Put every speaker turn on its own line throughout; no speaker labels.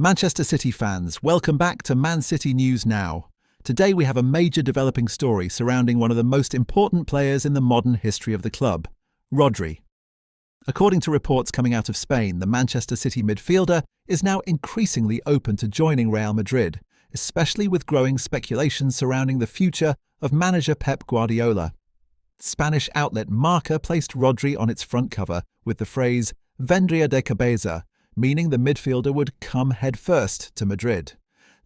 Manchester City fans, welcome back to Man City News Now. Today we have a major developing story surrounding one of the most important players in the modern history of the club, Rodri. According to reports coming out of Spain, the Manchester City midfielder is now increasingly open to joining Real Madrid, especially with growing speculation surrounding the future of manager Pep Guardiola. Spanish outlet Marca placed Rodri on its front cover with the phrase "Vendría de cabeza," meaning the midfielder would come headfirst to Madrid.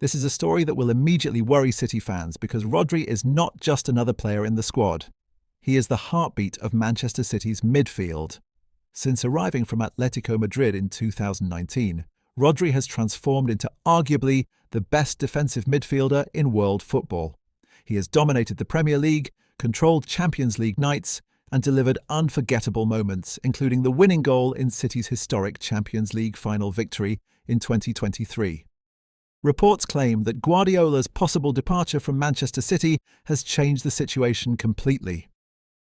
This is a story that will immediately worry City fans because Rodri is not just another player in the squad. He is the heartbeat of Manchester City's midfield. Since arriving from Atletico Madrid in 2019, Rodri has transformed into arguably the best defensive midfielder in world football. He has dominated the Premier League, controlled Champions League nights, and delivered unforgettable moments, including the winning goal in City's historic Champions League final victory in 2023. Reports claim that Guardiola's possible departure from Manchester City has changed the situation completely.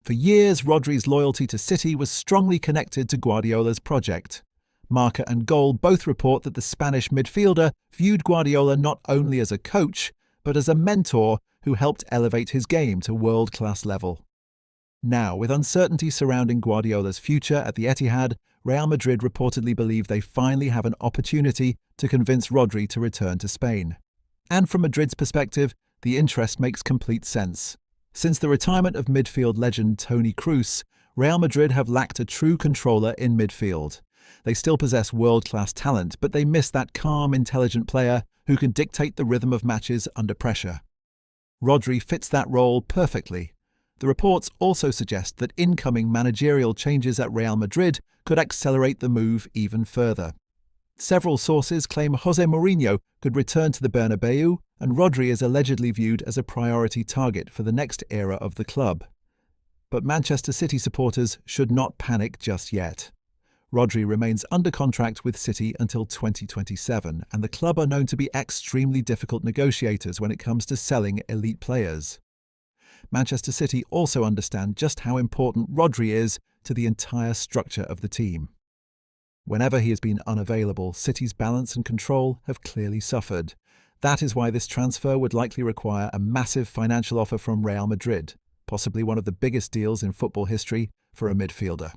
For years, Rodri's loyalty to City was strongly connected to Guardiola's project. Marca and Goal both report that the Spanish midfielder viewed Guardiola not only as a coach, but as a mentor who helped elevate his game to world-class level. Now, with uncertainty surrounding Guardiola's future at the Etihad, Real Madrid reportedly believe they finally have an opportunity to convince Rodri to return to Spain. And from Madrid's perspective, the interest makes complete sense. Since the retirement of midfield legend Toni Kroos, Real Madrid have lacked a true controller in midfield. They still possess world-class talent, but they miss that calm, intelligent player who can dictate the rhythm of matches under pressure. Rodri fits that role perfectly. The reports also suggest that incoming managerial changes at Real Madrid could accelerate the move even further. Several sources claim Jose Mourinho could return to the Bernabeu, and Rodri is allegedly viewed as a priority target for the next era of the club. But Manchester City supporters should not panic just yet. Rodri remains under contract with City until 2027, and the club are known to be extremely difficult negotiators when it comes to selling elite players. Manchester City also understand just how important Rodri is to the entire structure of the team. Whenever he has been unavailable, City's balance and control have clearly suffered. That is why this transfer would likely require a massive financial offer from Real Madrid, possibly one of the biggest deals in football history for a midfielder.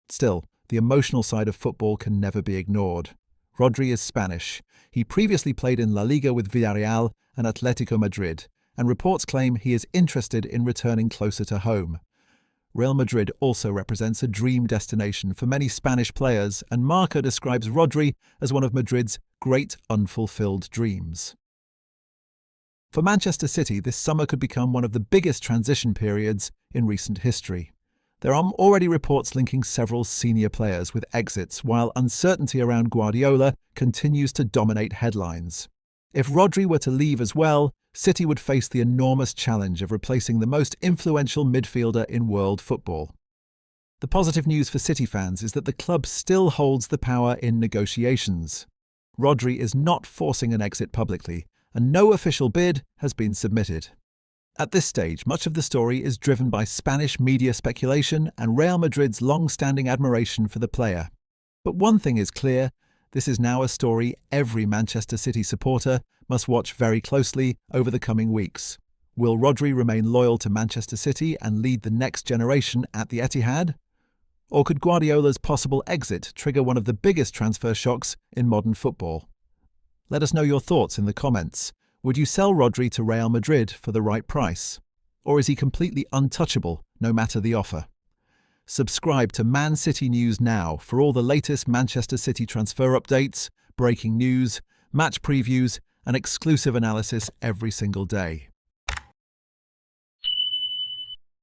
Still, the emotional side of football can never be ignored. Rodri is Spanish. He previously played in La Liga with Villarreal and Atletico Madrid, and reports claim he is interested in returning closer to home. Real Madrid also represents a dream destination for many Spanish players, and Marca describes Rodri as one of Madrid's great unfulfilled dreams. For Manchester City, this summer could become one of the biggest transition periods in recent history. There are already reports linking several senior players with exits, while uncertainty around Guardiola continues to dominate headlines. If Rodri were to leave as well, City would face the enormous challenge of replacing the most influential midfielder in world football. The positive news for City fans is that the club still holds the power in negotiations. Rodri is not forcing an exit publicly, and no official bid has been submitted. At this stage, much of the story is driven by Spanish media speculation and Real Madrid's long-standing admiration for the player. But one thing is clear: this is now a story every Manchester City supporter must watch very closely over the coming weeks. Will Rodri remain loyal to Manchester City and lead the next generation at the Etihad? Or could Guardiola's possible exit trigger one of the biggest transfer shocks in modern football? Let us know your thoughts in the comments. Would you sell Rodri to Real Madrid for the right price? Or is he completely untouchable no matter the offer? Subscribe to Man City News Now for all the latest Manchester City transfer updates, breaking news, match previews, and exclusive analysis every single day.